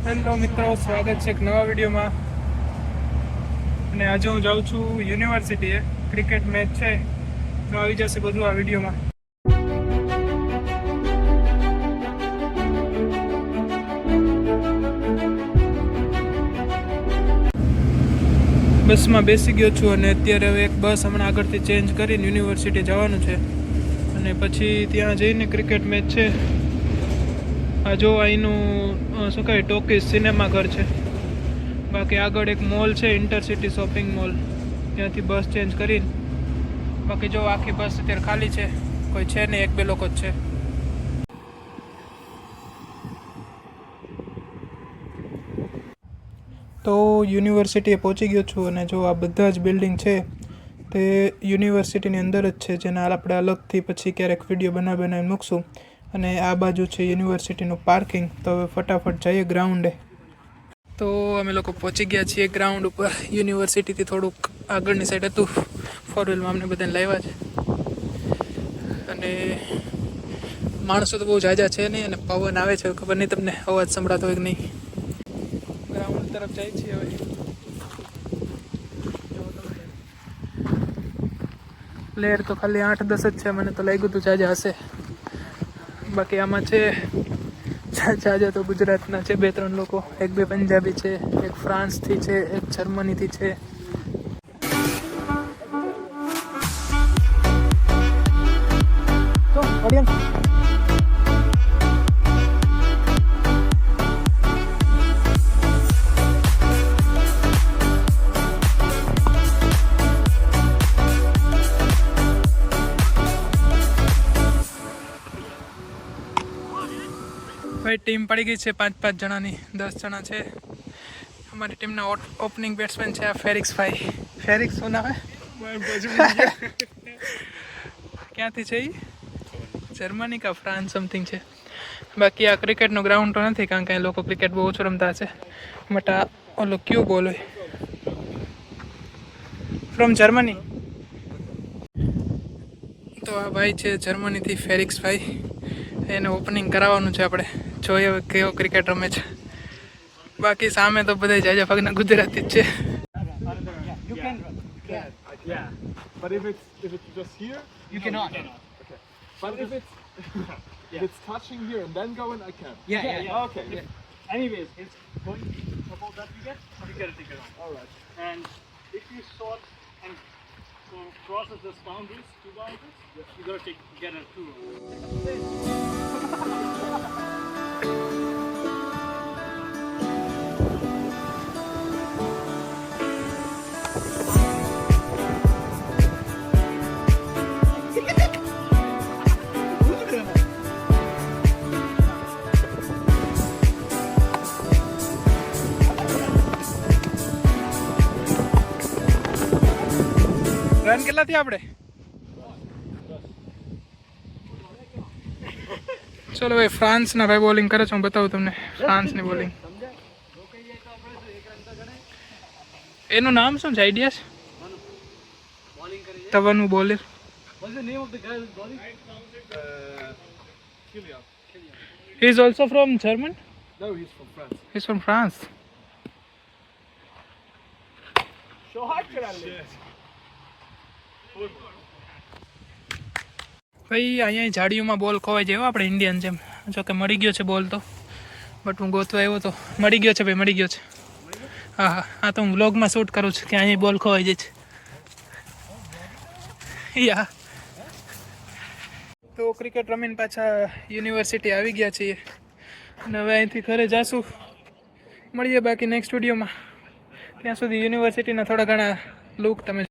Hello મિત્રો, સ્વાગત છે એક નવા વિડીયોમાં. અને આજે હું જાઉં છું યુનિવર્સિટીએ. ક્રિકેટ મેચ છે તો આવી જશે બધું આ વિડીયોમાં. બસમાં બેસી ગયો છું અને અત્યારે હવે એક બસ હમણાં આગળથી ચેન્જ કરીને યુનિવર્સિટી જવાનું છે અને પછી ત્યાં જઈને ક્રિકેટ મેચ છે. આ જો અહીંનું શું કહેવાય ટોકીઝ સિનેમા ઘર છે. બાકી આગળ એક મોલ છે, ઇન્ટરસિટી શોપિંગ મોલ, ત્યાંથી બસ ચેન્જ કરીને. બાકી જો આખી બસ અત્યારે ખાલી છે, કોઈ છે નહીં, એક બે લોકો જ છે. તો યુનિવર્સિટીએ પહોંચી ગયો છું અને જો આ બધા જ બિલ્ડિંગ છે તે યુનિવર્સિટીની અંદર જ છે, જેના આપણે અલગથી પછી ક્યારેક વિડીયો બનાવીને મૂકશું. અને આ બાજુ છે યુનિવર્સિટીનું પાર્કિંગ. તો હવે ફટાફટ જઈએ ગ્રાઉન્ડે. તો અમે લોકો પહોંચી ગયા છીએ ગ્રાઉન્ડ ઉપર. યુનિવર્સિટીથી થોડુંક આગળની સાઈડ હતું, ફોર વ્હીલમાં અમને બધાને લાવ્યા છે. અને માણસો તો બહુ ઝાઝા છે નહીં અને પવન આવે છે, ખબર નહીં તમને અવાજ સંભળાતો હોય કે નહીં. ગ્રાઉન્ડ તરફ જાય છીએ હવે. પ્લેયર તો ખાલી 8-10 જ છે, મને તો લાગ્યું હતું ઝાઝા હશે. બાકી આમાં છે ઝાઝા તો ગુજરાતના છે 2-3 લોકો, 1-2 પંજાબી છે, એક ફ્રાન્સથી છે, એક જર્મનીથી છે. ભાઈ ટીમ પડી ગઈ છે 5-5 જણાની, 10 જણા છે. અમારી ટીમના ઓપનિંગ બેટ્સમેન છે આ ફેરિક્સ ભાઈ. ફેરિક્સ શું નામ હે? ક્યાંથી છે એ? જર્મની કા ફ્રાન્સ સમથિંગ છે. બાકી આ ક્રિકેટનું ગ્રાઉન્ડ તો નથી, કારણ કે લોકો ક્રિકેટ બહુ ઓછું રમતા હશે. બટ આ ઓલો ક્યુ બોલ હોય. From Germany. તો આ ભાઈ છે જર્મનીથી ફેરિક્સ ભાઈ. એને ઓપનિંગ કરાવવાનું છે આપણે. જોઈએ હવે કેવો ક્રિકેટ રમે છે. બાકી સામે તો બધા જાજા ભાગના ગુજરાતી જ છે. Yeah, but if it's just here, You cannot. Okay. But if it's touching here and then going, I can. Yeah. Okay. Yeah. Anyways, it's going above that wicket, you get a ticket on. All right. And if you shot and crosses this boundaries, 2 boundaries, you gotta get a 2. Run કેટલા થયા આપણે? ચલો ભાઈ, ફ્રાન્સના ભાઈ bowling કરે છે, હું બતાવું તમને ફ્રાન્સની બોલિંગ. એનું નામ શું છે, આઈડિયા છે? તવાનું bowler. What's the name of the guy who's bowling? Kylian. He is also from German? No, he's from France. He's from France. ભાઈ અહીંયા ઝાડીઓમાં બોલ ખોવાઈ જાય આપણે ઇન્ડિયન જેમ. જોકે મળી ગયો છે બોલ તો, બટ હું ગોતવા આવ્યો તો મળી ગયો છે ભાઈ, મળી ગયો છે. હા, આ તો હું વ્લોગમાં શૂટ કરું છું કે અહીંયા બોલ ખોવાઈ જાય છે. યા તો ક્રિકેટ રમીને પાછા યુનિવર્સિટી આવી ગયા છીએ અને હવે અહીંથી ઘરે જાશું. મળીએ બાકી નેક્સ્ટ વિડીયોમાં. ત્યાં સુધી યુનિવર્સિટીના થોડા ઘણા લુક તમે